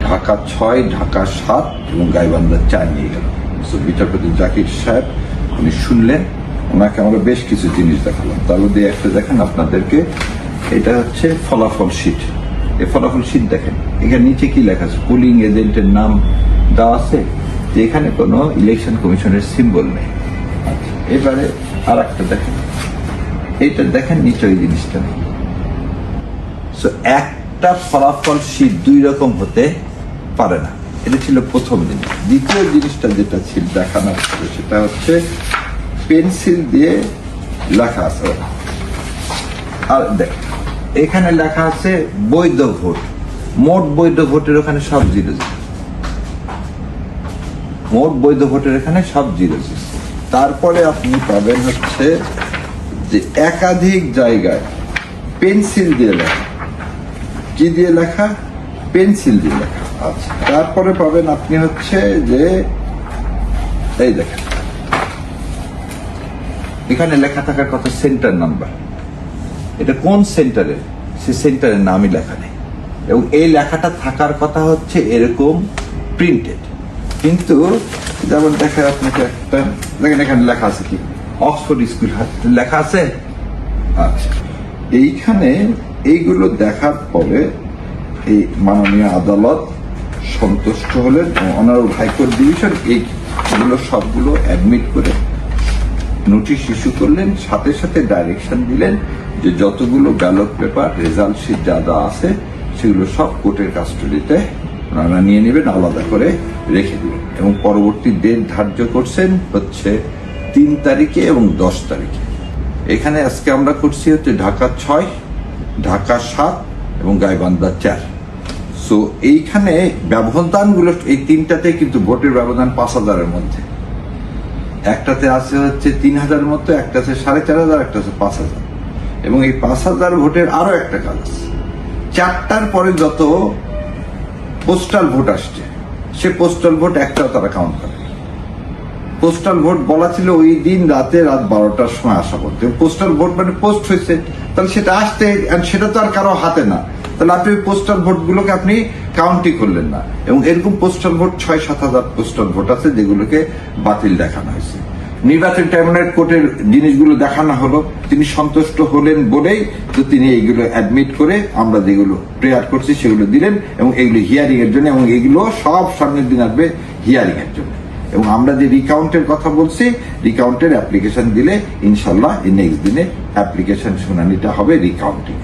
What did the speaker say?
ঢাকা 6, ঢাকা 7 এবং গাইবান্ধা 4 নিয়ে গেল। বিচারপতি জাকির সাহেব উনি শুনলেন, ওনাকে আমরা বেশ কিছু জিনিস দেখালাম। তার মধ্যে একটা দেখেন আপনাদেরকে, এটা হচ্ছে ফলাফল শীট। এই ফলাফল শীট দেখেন, এখানে নিচে কি লেখা আছে, পোলিং এজেন্টের নাম দেওয়া আছে, যে এখানে কোনো ইলেকশন কমিশনের সিম্বল নেই। আচ্ছা, এবারে আর একটা দেখেন, এইটা দেখেন নিচে ওই জিনিসটা নেই। একটা ফলাফল শীট দুই রকম হতে পারে না। এটা ছিল প্রথম জিনিস। দ্বিতীয় জিনিসটা যেটা ছিল দেখানোর ছিল, সেটা হচ্ছে পেন্সিল দিয়ে লেখা আছে। আর দেখ, এখানে লেখা আছে বৈধ ভোট, মোট বৈধ ভোটের ওখানে সব 0 0, মোট বৈধ ভোটের এখানে সব 0 0। তারপরে আপনি পাবেন হচ্ছে যে একাধিক জায়গায় পেন্সিল দিয়ে লেখা। কি দিয়ে লেখা? পেন্সিল দিয়ে লেখা। আচ্ছা, তারপরে পাবেন আপনি হচ্ছে যে এই দেখেন, এখানে লেখা থাকার কথা সেন্টার নাম্বার, এটা কোন সেন্টারের, সে সেন্টারের নামই লেখা নেই। এবং এই লেখাটা থাকার কথা হচ্ছে এরকম প্রিন্টেড, কিন্তু যেমন দেখা আপনাকে একটা দেখেন, এখানে লেখা আছে কি, অক্সফোর্ড স্কুল লেখা আছে। আচ্ছা, এইখানে এইগুলো দেখার পরে এই মাননীয় আদালত সন্তুষ্ট হলেন, অনারেবল হাইকোর্ট ডিভিশন এইগুলো সবগুলো অ্যাডমিট করে নোটিশ ইস্যু করলেন, সাথে সাথে ডাইরেকশন দিলেন যে যতগুলো ব্যালট পেপার রেজাল্ট শিট যা যা আছে সেগুলো সব কোর্টের কাস্টডিতে ওনারা নিয়ে নেবেন, আলাদা করে রেখে দিবেন। এবং পরবর্তী ডেট ধার্য করছেন হচ্ছে 3 তারিখে এবং 10 তারিখে। এখানে আজকে আমরা করছি হচ্ছে ঢাকা 6, ঢাকা 7 এবং গাইবান্ধা 4। সো এইখানে ব্যবধানগুলো এই 3টাতে কিন্তু ভোটের ব্যবধান 5000-এর মধ্যে। একটাতে আছে হচ্ছে 3000-এর মধ্যে, একটা আছে 4500, একটা আছে 5000। এবং এই 5000 ভোটের আরো একটা কাজ আছে, 4টার পরে যত পোস্টাল ভোট আসছে, সে পোস্টাল ভোট একটাও তারা কাউন্ট করে। পোস্টাল ভোট বলা ছিল ওই দিন রাত 12টার সময় আসা করতে। পোস্টাল ভোট মানে পোস্ট হয়েছে, তাহলে সেটা আসতে, সেটা তো আর কারো হাতে না, তাহলে আপনি ওই পোস্টাল ভোটগুলোকে আপনি কাউন্টই করলেন না। এবং এরকম পোস্টাল ভোট 6-7 হাজার পোস্টাল ভোট আছে যেগুলোকে বাতিল দেখানো হয়েছে। নির্বাচন ট্রাইব্যুনাল কোর্টের জিনিসগুলো দেখানো হলো, তিনি সন্তুষ্ট হলেন বলেই তো তিনি এইগুলো অ্যাডমিট করে আমরা যেগুলো প্রেয়ার করছি সেগুলো দিলেন, এবং এগুলো হিয়ারিং এর জন্য, এবং এগুলো সব সামনের দিন আসবে হিয়ারিং এর জন্য। এবং আমরা যে রিকাউন্টের কথা বলছি, রিকাউন্টের অ্যাপ্লিকেশন দিলে ইনশাল্লাহ এই নেক্সট দিনে অ্যাপ্লিকেশন শুনানিটা হবে রিকাউন্টিং।